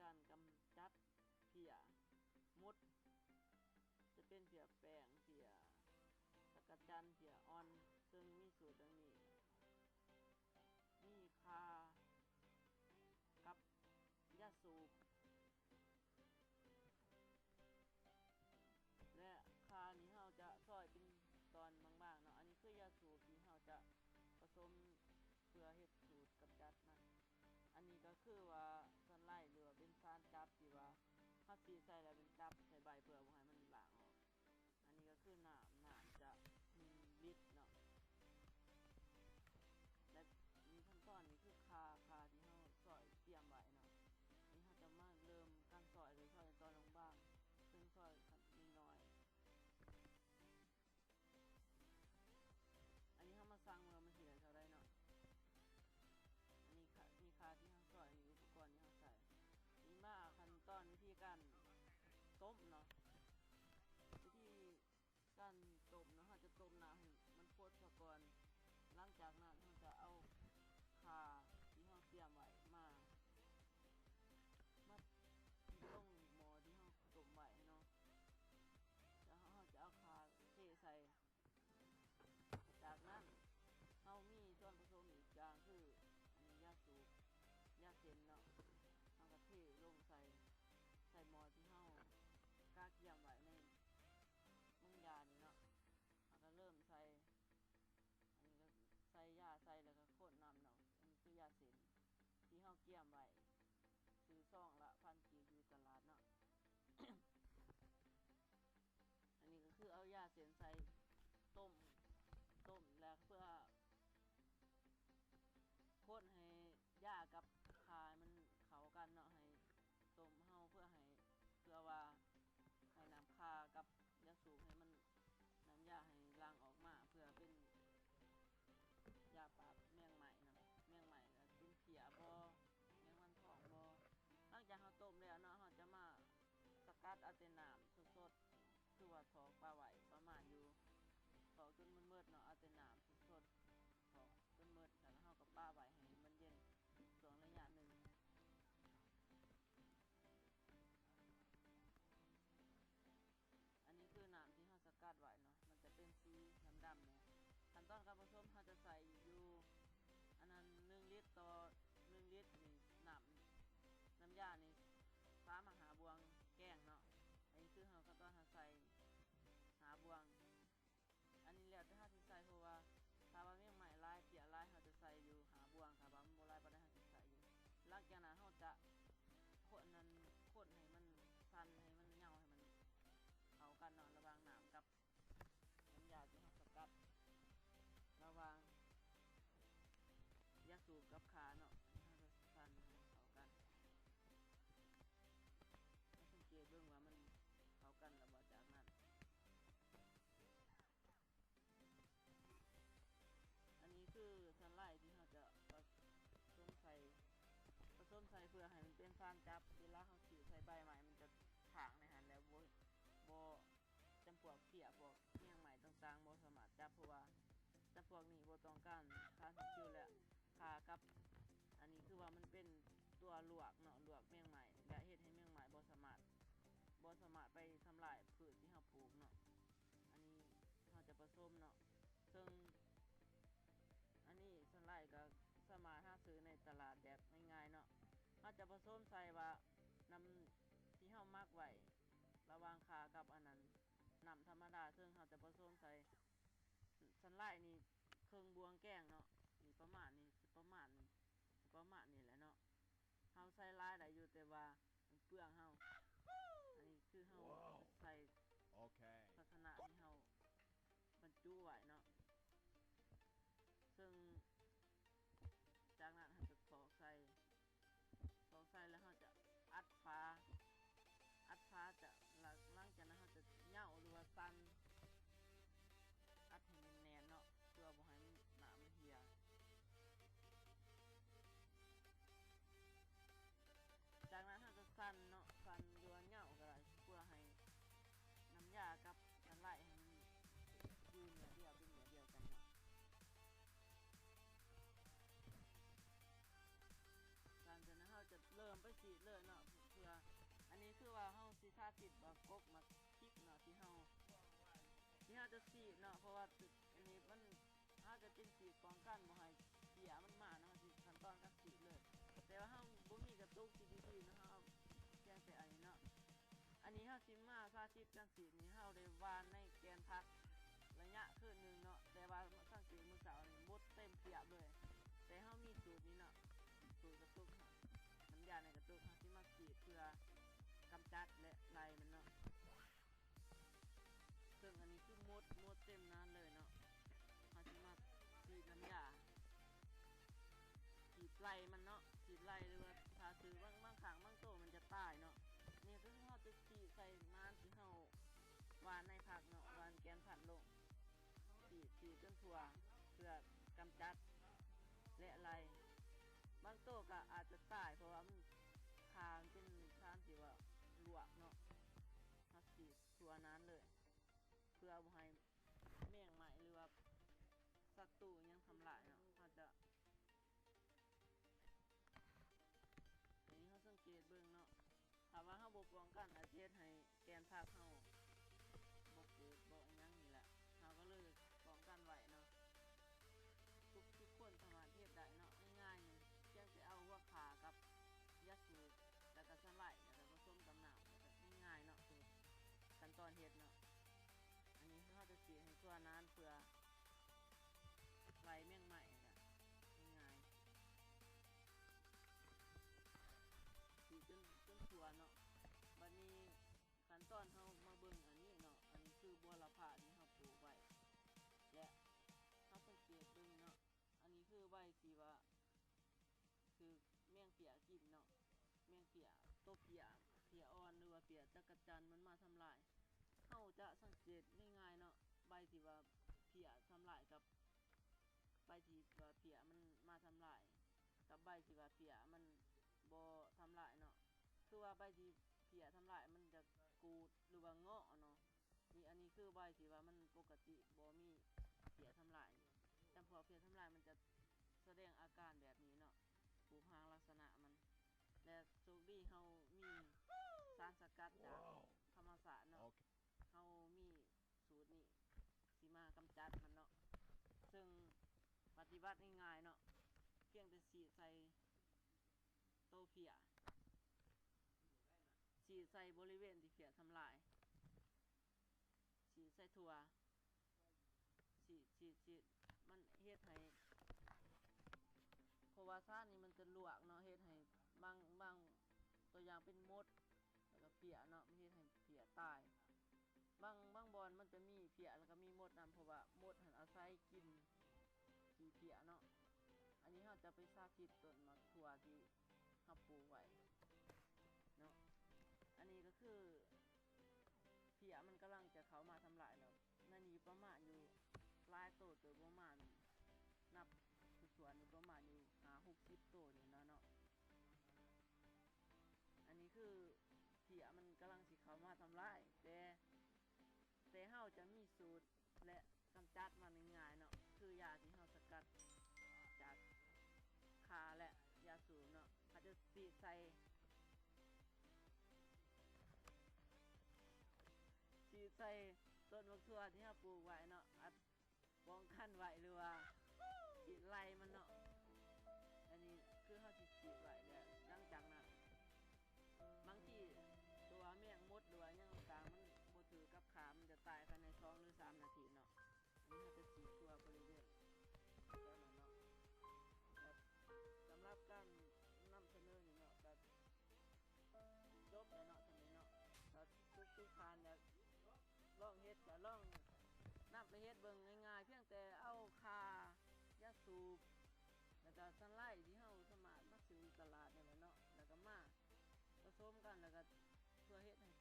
การกำจัดเพี้ยมุดจะเป็นเพี้ยแป้งเพี้ยสกัดจันเพี้ยอ่อนซึ่งมีสูตรดังนี้มีคากับยาสูบและคานี้เราจะซอยเป็นตอนบางๆเนาะอันนี้คือยาสูบที่เราจะผสมเพื่อเฮ็ดสูตรกำจัดมันอันนี้ก็คือว่าสันไล่หรือว่าเป็นสารจับที่ว่าเขาสีใส่แล้วเป็นจับใส่ใบเพื่อบ่ให้มันหลางออกอันนี้ก็คือน้ำจะ1 ลิตรเนาะและมีขั้นตอนนี้คือคาที่เราซอยเตรียมไว้เนาะนี่เราจะมาเริ่มการซอยหรือซอยตอนลงบ้างซึ่งซอยขั้นน้อยอันนี้เรามาสั่งเรามาเสียเท่าไรเนาะอันนี้มีคาที่เราซอยมีอุปกรณ์ที่เราใส่นี่มาขั้นตอนวิธีการต้มเนาะวิธีการต้มเนาะเราจะต้มน้ำให้มันพดซะก่อนหลังจากนั้นเราจะเอาคาที่เราเตรียมไว้มาลงหม้อที่เราต้มไว้เนาะแล้วเราจะเอาคาเทใส่จากนั้นเรามีส่วนผสมอีกอย่างคือมียาสูบยาเส้นเนาะเราก็เทลงใส่หม้อที่เรากากเกี่ยมไว้ในมุ้งยานี่เนาะเราก็เริ่มใส่อันนี้ก็ใส่ยาใส่แล้วก็ข้นน้ำเนาะอันนี้คือยาเส้นที่เราเกี่ยมไว้ซื้อซองละ1,000 กีบอยู่ตลาดเนาะ อันนี้ก็คือเอายาเส้นใส่ต้มแล้วเพื่อข้นให้ยากับคามันเข้ากันเนาะให้ต้มเฮาเพื่อว่าให้น้ำคากับยาสูบให้มันน้ำยาให้ล้างออกมาเพื่อเป็นยาปราบแมงไหม้เนาะแมงไหม้ก็เป็นเพี้ยบ่แมงวันทองบ่หลังจากเฮาต้มแล้วเนาะเฮาจะมาสกัดเอาแต่น้ำสดๆคือว่าถอกปลาไหวประมาณอยู่ถอกจนมันมืดเนาะเอาแต่น้ำสดๆถอกจนมืดแล้วเฮาก็ปลาไหวให้มันเย็นช่วงระยะหนึ่งอันนี้คือน้ำที่เราสกัดไว้เนาะมันจะเป็นสีดำๆเนี่ยขั้นตอนการผสมเราจะใส่อยู่อันนั้น1 ลิตรต่อ1 ลิตรนี่น้ำยานี่3 มหาบวงแกงเนาะอันนี้คือเราขั้นตอนเราใส่หาบวงอันนี้แล้วแต่เราจะใส่เพราะว่าถ้าว่ามีใหม่ลายเปียลายเราจะใส่อยู่หาบวงถ้าว่ามันโบราณปานใดเราจะใส่อยู่หลังจากนั้นเราจะคนให้มันพันให้มันเหนียวให้มันเข้ากันเนาะระหว่างน้ำกับน้ำยาที่เราสกัดระหว่างยาสูบกับขาเนาะเราจะพันเข้ากันสังเกตเบิ่งว่ามันเข้ากันแล้วบ่จากนั้นอันนี้คือสันไล่ที่เราจะผสมใส่เพื่อให้มันเป็นฟานจับเวลาเขาฉีดใส่ใบใหม่มันจะถางในหันแล้วโบจำพวกเปียพวกเมี่ยงใหม่ต่างๆโบสามารถจับเพราะว่าจำพวกนี้โบต้องการคาคิวและคากับอันนี้คือว่ามันเป็นตัวลวกเนาะลวกเมี่ยงใหม่และเฮ็ดให้เมี่ยงใหม่โบสามารถไปทำลายพืชที่เราปลูกเนาะอันนี้เราจะผสมเนาะซึ่งอันนี้สันไล่ก็สามารถหาซื้อในตลาดแบบง่ายๆเนาะเราจะผสมใส่ว่าน้ำที่เรามักไว้ระหว่างคากับอันนั้นน้ำธรรมดาซึ่งเราจะผสมใส่สันไล่นี่ครึ่งบวงแกงเนาะนี่ประมาณนี้แหละเนาะเราใส่ลายได้อยู่แต่ว่าเปลืองเราอันนี้คือเราใส่ลักษณะที่เราบรรจุไว้เนาะซึ่งจากนั้นเราจะตอกใส่แล้วเราจะอัดฝาจะหลังจากนั้นเราจะเหนี่ยวหรือว่าสั่นอัดให้มันแน่นเนาะเพื่อบ่ให้น้ำมันเหี่ยจากนั้นเราจะสั่นเนาะสั่นหรือว่าเหนี่ยวก็ได้เพื่อให้น้ำยากับกันไหลให้มันยืนเดียวเป็นเดียว ที่เราจะสีดเนาะเพราะว่าอันนี้มันเราจะเป็นสีดกองกันบ่ให้เสียมันมาเนาะสิขั้นตอนการสีดเลยแต่ว่าเราบ่มีกระตุกที่ดีๆเนาะเราเพียงแต่อันนี้เนาะอันนี้เราซิมาสาธิตการสีดนี้เราได้วานในแกนพักระยะคืนนึงเนาะแต่ว่าสังเกตมือเสานี่บดเต็มเปียบเลยแต่เรามีสูตรนี้เนาะสูตรกระตุกน้ำยาในกระตุกเราซิมาสีดเพื่อกำจัดและไล่มันเนาะซึ่งอันนี้คือมดเต็มนั้นเลยเนาะเราซิมาสีดน้ำยาฉีดไล่มันเนาะฉีดไล่หรือว่าถ้าซื้อบางครั้งบางตัวมันจะตายเนาะนี่คือเราจะฉีดใส่มันที่เราวานในผักเนาะวานแกนผัดลงฉีดจนทั่วเพื่อกำจัดและไล่บางตัวก็อาจจะตายเพราะว่ามันคานเป็นคานที่ว่าลวกเนาะเราฉีดทั่วนั้นเลยเพื่อบ่ให้แมงไหมหรือว่าศัตรูยังทำลายเนาะเขาจะอันนี้เขาสังเกตเบิ่งเนาะถ้าว่าเขาบ่ป้องกันอาจจะเฮ็ดให้แกนผักเขาบ่เกิดบ่อิหยังนี่แหละเขาก็เลยป้องกันไว้เนาะทุกคนสามารถเฮ็ดได้เนาะง่ายๆนึงเพียงแต่เอาหัวขากับยาสูบแล้วก็สไลด์แล้วก็ผสมกับน้ำแล้วก็ง่ายๆเนาะคือขั้นตอนเฮ็ดเนาะอันนี้เขาจะฉีดให้ทั่วนั้นเพื่อไล่แมงไหม้จ้ะง่ายๆฉีดจนทั่วเนาะบัดนี้ขั้นตอนเขามาเบิ่งอันนี้เนาะอันนี้คือบัวละพาที่เขาปลูกไว้และเขาสังเกตเบิ่งเนาะอันนี้คือใบที่ว่าคือแมงเปียกินเนาะแมงเปียตัวเปียอ่อนหรือว่าเปียจักรจันทร์มันมาทำลายเขาจะสังเกตง่ายๆเนาะใบที่ว่าเปียทำลายกับใบที่ว่าเปียมันมาทำลายกับใบที่ว่าเปียมันบ่ทำลายเนาะคือว่าใบที่เปียทำลายมันจะกูดหรือว่าเงาะเนาะนี่อันนี้คือใบที่ว่ามันปกติบ่มีเปียทำลายแต่พอเปียทำลายมันจะแสดงอาการแบบนี้เนาะผูพางลักษณะมันและโชคดีเขามีสารสกัดจากธรรมศาสตร์เนาะเขามีสูตรนี้สีมากำจัดมันเนาะซึ่งปฏิบัติง่ายๆเนาะเพียงแต่ฉีดใส่โตเพียฉีดใส่บริเวณที่เพียทำลายฉีดใส่ถั่วฉีดมันเฮ็ดให้เพราะว่าซ่านี่มันจะลวกเนาะเฮ็ดให้บางตัวอย่างเป็นมดแล้วก็เพียเนาะมันเฮ็ดให้เพียตายบางบอนมันจะมีเพียแล้วก็มีมดนำเพราะว่ามดหันอาศัยกินขี้เพียเนาะอันนี้เราจะไปสาธิตต้นมะถั่วที่เราปลูกไว้เนาะอันนี้ก็คือเพียมันกำลังจะเข้ามาทำลายแล้วนั่นนี่ประมาณอยู่หลายโตตัวประมาณนับสวนนี่ประมาณอยู่60ตัวนี่เนาะอันนี้คือเพียมันกำลังสิเข้ามาทำลายแต่เฮาจะมีสูตรและกำจัดมันง่ายๆเนาะคือยาที่เฮาสกัดจากข่าและยาสูบเนาะเขาจะฉีดใส่ต้นมะเขือที่เฮาปลูกไว้เนาะอัดป้องกันไว้หรือว่าฉีดไล่มันเนาะอันนี้คือเฮาสิฉีดไว้แล้วหลังจากนั้นบางทีตัวแมงมดหรือว่าหยังต่างๆมันบ่ถือกับขามันจะตายภายใน2 หรือ 3 นาทีเนาะอันนี้เราจะฉีดทั่วบริเวณแล้วเนาะสำหรับการนำเสนอนี่เนาะก็จบแล้วเนาะตรงนี้เนาะถ้าทุกทานเนี่ยลองเฮ็ดก็ลองนำไปเฮ็ดเบิ่งง่ายๆเพียงแต่เอาคายาสูบแล้วก็ซันไลท์ที่เฮาสามารถมาซื้อตลาดนี่แหละเนาะแล้วก็มาผสมกันแล้วก็เพื่อเฮ็ดให้